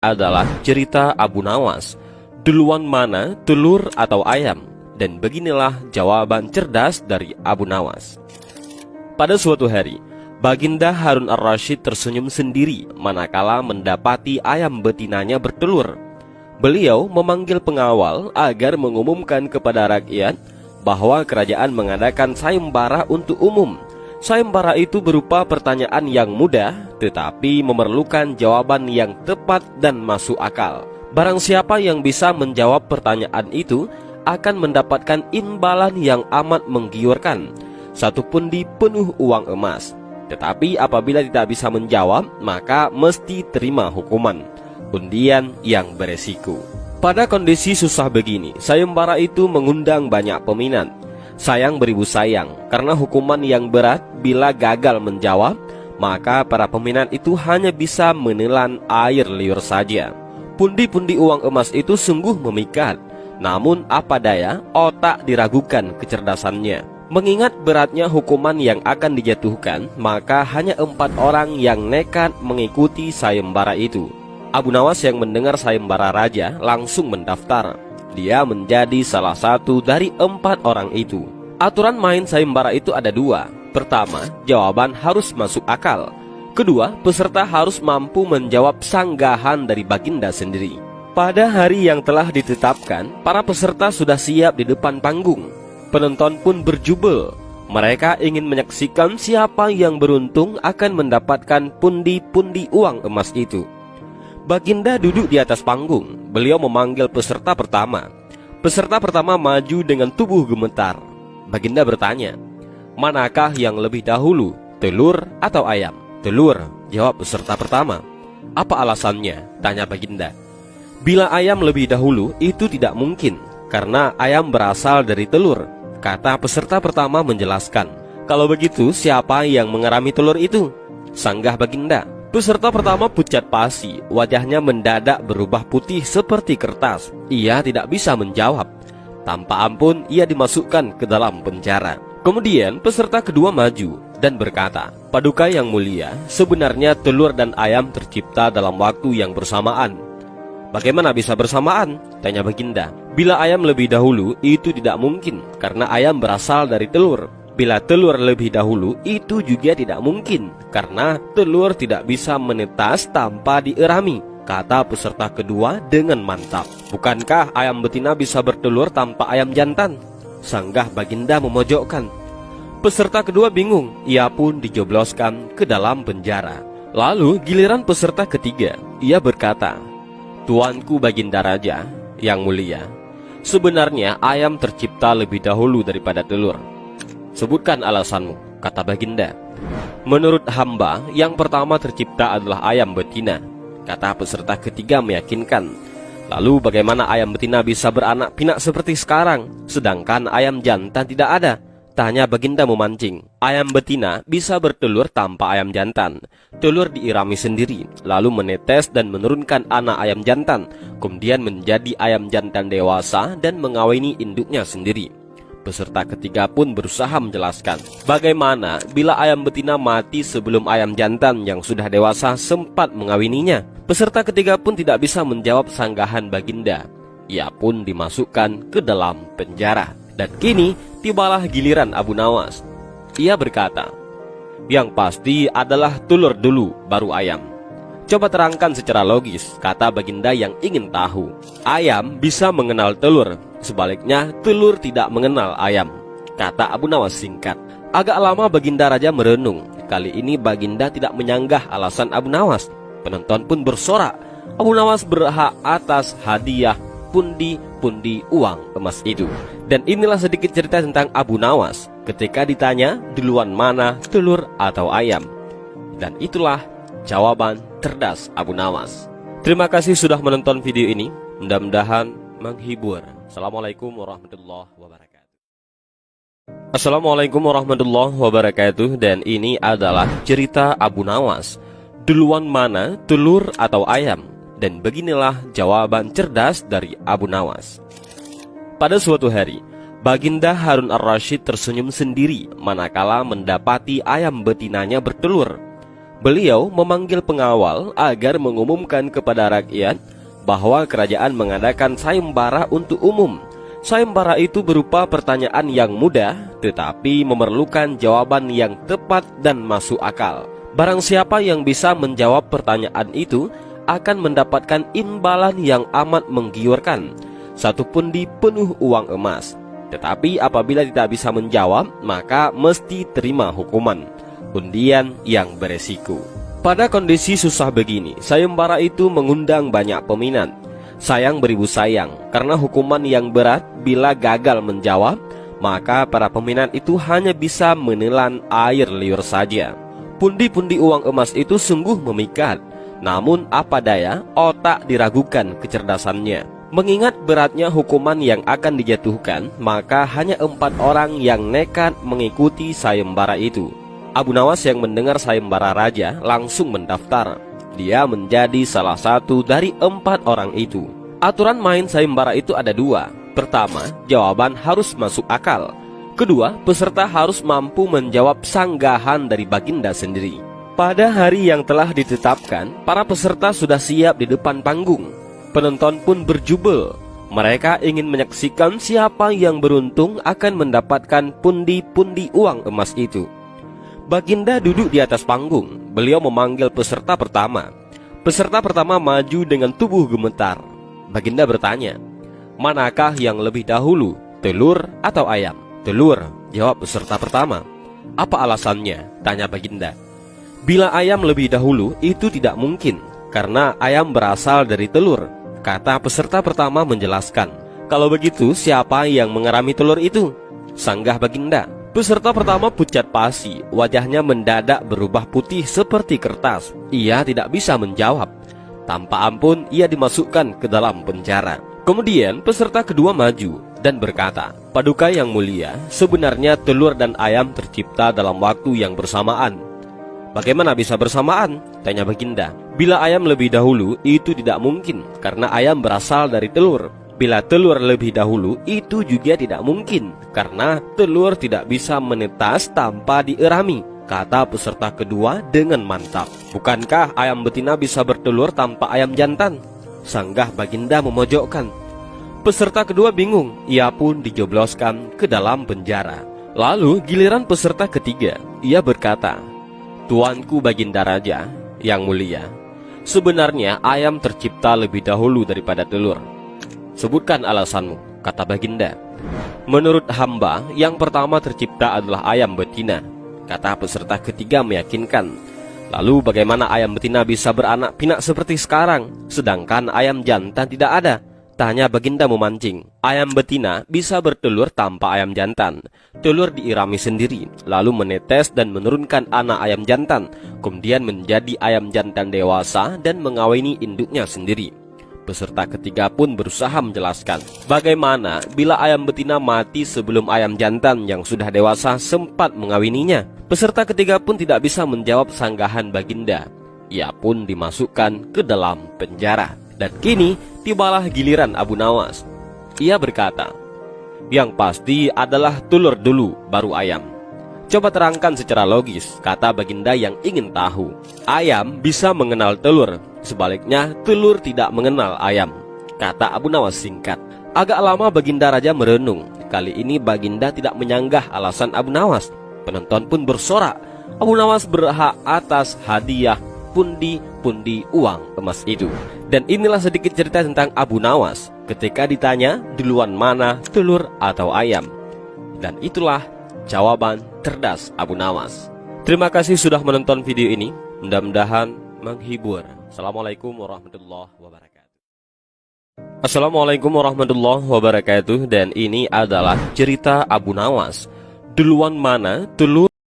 adalah cerita Abu Nawas. Duluan mana, telur atau ayam? Dan beginilah jawaban cerdas dari Abu Nawas. Pada suatu hari, Baginda Harun ar-Rasyid tersenyum sendiri manakala mendapati ayam betinanya bertelur. Beliau memanggil pengawal agar mengumumkan kepada rakyat bahwa kerajaan mengadakan sayembara untuk umum. Sayembara itu berupa pertanyaan yang mudah, tetapi memerlukan jawaban yang tepat dan masuk akal. Barang siapa yang bisa menjawab pertanyaan itu akan mendapatkan imbalan yang amat menggiurkan, 1 pundi penuh uang emas. Tetapi apabila tidak bisa menjawab, maka mesti terima hukuman, undian yang beresiko. Pada kondisi susah begini, sayembara itu mengundang banyak peminat. Sayang beribu sayang, karena hukuman yang berat bila gagal menjawab, maka para peminat itu hanya bisa menelan air liur saja. Pundi-pundi uang emas itu sungguh memikat. Namun apa daya, otak diragukan kecerdasannya. Mengingat beratnya hukuman yang akan dijatuhkan, maka hanya 4 orang yang nekat mengikuti sayembara itu. Abu Nawas yang mendengar sayembara raja langsung mendaftar. Dia menjadi salah satu dari 4 orang itu. Aturan main sayembara itu ada 2. Pertama, jawaban harus masuk akal. Kedua, peserta harus mampu menjawab sanggahan dari Baginda sendiri. Pada hari yang telah ditetapkan, para peserta sudah siap di depan panggung. Penonton pun berjubel. Mereka ingin menyaksikan siapa yang beruntung akan mendapatkan pundi-pundi uang emas itu. Baginda duduk di atas panggung. Beliau memanggil peserta pertama. Peserta pertama maju dengan tubuh gemetar. Baginda bertanya, manakah yang lebih dahulu, telur atau ayam? Telur, jawab peserta pertama. Apa alasannya? Tanya Baginda. Bila ayam lebih dahulu, itu tidak mungkin, karena ayam berasal dari telur, kata peserta pertama menjelaskan. Kalau begitu, siapa yang mengerami telur itu? Sanggah Baginda. Peserta pertama pucat pasi, wajahnya mendadak berubah putih seperti kertas. Ia tidak bisa menjawab. Tanpa ampun, ia dimasukkan ke dalam penjara. Kemudian peserta kedua maju dan berkata, Paduka yang mulia, sebenarnya telur dan ayam tercipta dalam waktu yang bersamaan. Bagaimana bisa bersamaan? Tanya Baginda. Bila ayam lebih dahulu, itu tidak mungkin, karena ayam berasal dari telur. Bila telur lebih dahulu, itu juga tidak mungkin, karena telur tidak bisa menetas tanpa dierami, kata peserta kedua dengan mantap. Bukankah ayam betina bisa bertelur tanpa ayam jantan? Sanggah Baginda memojokkan. Peserta kedua bingung, ia pun dijebloskan ke dalam penjara. Lalu giliran peserta ketiga, ia berkata, Tuanku Baginda Raja yang mulia, sebenarnya ayam tercipta lebih dahulu daripada telur. Sebutkan alasanmu, kata Baginda. Menurut hamba, yang pertama tercipta adalah ayam betina, kata peserta ketiga meyakinkan. Lalu bagaimana ayam betina bisa beranak pinak seperti sekarang, sedangkan ayam jantan tidak ada? Tanya Baginda memancing. Ayam betina bisa bertelur tanpa ayam jantan. Telur diirami sendiri, lalu menetes dan menurunkan anak ayam jantan, kemudian menjadi ayam jantan dewasa dan mengawini induknya sendiri. Peserta ketiga pun berusaha menjelaskan, bagaimana bila ayam betina mati sebelum ayam jantan yang sudah dewasa sempat mengawininya? Peserta ketiga pun tidak bisa menjawab sanggahan Baginda. Ia pun dimasukkan ke dalam penjara. Dan kini tibalah giliran Abu Nawas. Ia berkata, yang pasti adalah telur dulu baru ayam. Coba terangkan secara logis, kata Baginda yang ingin tahu. Ayam bisa mengenal telur, sebaliknya telur tidak mengenal ayam, kata Abu Nawas singkat. Agak lama Baginda Raja merenung. Kali ini Baginda tidak menyanggah alasan Abu Nawas. Penonton pun bersorak, Abu Nawas berhak atas hadiah pundi-pundi uang emas itu. Dan inilah sedikit cerita tentang Abu Nawas ketika ditanya duluan mana, telur atau ayam. Dan itulah jawaban cerdas Abu Nawas. Terima kasih sudah menonton video ini. Mudah-mudahan menghibur. Assalamualaikum warahmatullahi wabarakatuh. Assalamualaikum warahmatullahi wabarakatuh. Dan ini adalah cerita Abu Nawas. Duluan mana, telur atau ayam? Dan beginilah jawaban cerdas dari Abu Nawas. Pada suatu hari, Baginda Harun ar-Rasyid tersenyum sendiri manakala mendapati ayam betinanya bertelur. Beliau memanggil pengawal agar mengumumkan kepada rakyat bahwa kerajaan mengadakan sayembara untuk umum. Sayembara itu berupa pertanyaan yang mudah, tetapi memerlukan jawaban yang tepat dan masuk akal. Barang siapa yang bisa menjawab pertanyaan itu akan mendapatkan imbalan yang amat menggiurkan, 1 pundi penuh uang emas. Tetapi apabila tidak bisa menjawab, maka mesti terima hukuman, undian yang beresiko. Pada kondisi susah begini, sayembara itu mengundang banyak peminat. Sayang beribu sayang, karena hukuman yang berat bila gagal menjawab, maka para peminat itu hanya bisa menelan air liur saja. Pundi-pundi uang emas itu sungguh memikat, namun apa daya, otak diragukan kecerdasannya. Mengingat beratnya hukuman yang akan dijatuhkan, maka hanya 4 orang yang nekat mengikuti sayembara itu. Abu Nawas yang mendengar sayembara raja langsung mendaftar. Dia menjadi salah satu dari 4 orang itu. Aturan main sayembara itu ada 2. Pertama, jawaban harus masuk akal. Kedua, peserta harus mampu menjawab sanggahan dari baginda sendiri. Pada hari yang telah ditetapkan, para peserta sudah siap di depan panggung. Penonton pun berjubel. Mereka ingin menyaksikan siapa yang beruntung akan mendapatkan pundi-pundi uang emas itu. Baginda duduk di atas panggung. Beliau memanggil peserta pertama. Peserta pertama maju dengan tubuh gemetar. Baginda bertanya, "Manakah yang lebih dahulu, telur atau ayam?" "Telur," jawab peserta pertama. "Apa alasannya?" tanya Baginda. "Bila ayam lebih dahulu, itu tidak mungkin, karena ayam berasal dari telur," kata peserta pertama menjelaskan. "Kalau begitu, siapa yang mengerami telur itu?" sanggah Baginda. Peserta pertama pucat pasi, wajahnya mendadak berubah putih seperti kertas. Ia tidak bisa menjawab. Tanpa ampun ia dimasukkan ke dalam penjara. Kemudian peserta kedua maju dan berkata, "Paduka yang mulia, sebenarnya telur dan ayam tercipta dalam waktu yang bersamaan." "Bagaimana bisa bersamaan?" tanya Baginda. "Bila ayam lebih dahulu, itu tidak mungkin, karena ayam berasal dari telur. Bila telur lebih dahulu, itu juga tidak mungkin, karena telur tidak bisa menetas tanpa dierami," kata peserta kedua dengan mantap. "Bukankah ayam betina bisa bertelur tanpa ayam jantan?" sanggah Baginda memojokkan. Peserta kedua bingung, ia pun dijebloskan ke dalam penjara. Lalu giliran peserta ketiga, ia berkata, "Tuanku Baginda Raja yang mulia, sebenarnya ayam tercipta lebih dahulu daripada telur." "Sebutkan alasanmu," kata Baginda. "Menurut hamba, yang pertama tercipta adalah ayam betina," kata peserta ketiga meyakinkan. "Lalu bagaimana ayam betina bisa beranak pinak seperti sekarang, sedangkan ayam jantan tidak ada?" tanya Baginda memancing. "Ayam betina bisa bertelur tanpa ayam jantan. Telur diirami sendiri, lalu menetes dan menurunkan anak ayam jantan, kemudian menjadi ayam jantan dewasa dan mengawini induknya sendiri." Peserta ketiga pun berusaha menjelaskan, "Bagaimana bila ayam betina mati sebelum ayam jantan yang sudah dewasa sempat mengawininya?" Peserta ketiga pun tidak bisa menjawab sanggahan Baginda. Ia pun dimasukkan ke dalam penjara. Dan kini tibalah giliran Abu Nawas. Ia berkata, "Yang pasti adalah telur dulu baru ayam." "Coba terangkan secara logis," kata Baginda yang ingin tahu. "Ayam bisa mengenal telur, sebaliknya telur tidak mengenal ayam," kata Abu Nawas singkat. Agak lama Baginda Raja merenung. Kali ini Baginda tidak menyanggah alasan Abu Nawas. Penonton pun bersorak, Abu Nawas berhak atas hadiah pundi-pundi uang emas itu. Dan inilah sedikit cerita tentang Abu Nawas ketika ditanya duluan mana, telur atau ayam. Dan itulah jawaban cerdas Abu Nawas. Terima kasih sudah menonton video ini. Mudah-mudahan menghibur. Assalamualaikum warahmatullahi wabarakatuh. Assalamualaikum warahmatullahi wabarakatuh. Dan ini adalah cerita Abu Nawas. Duluan mana, telur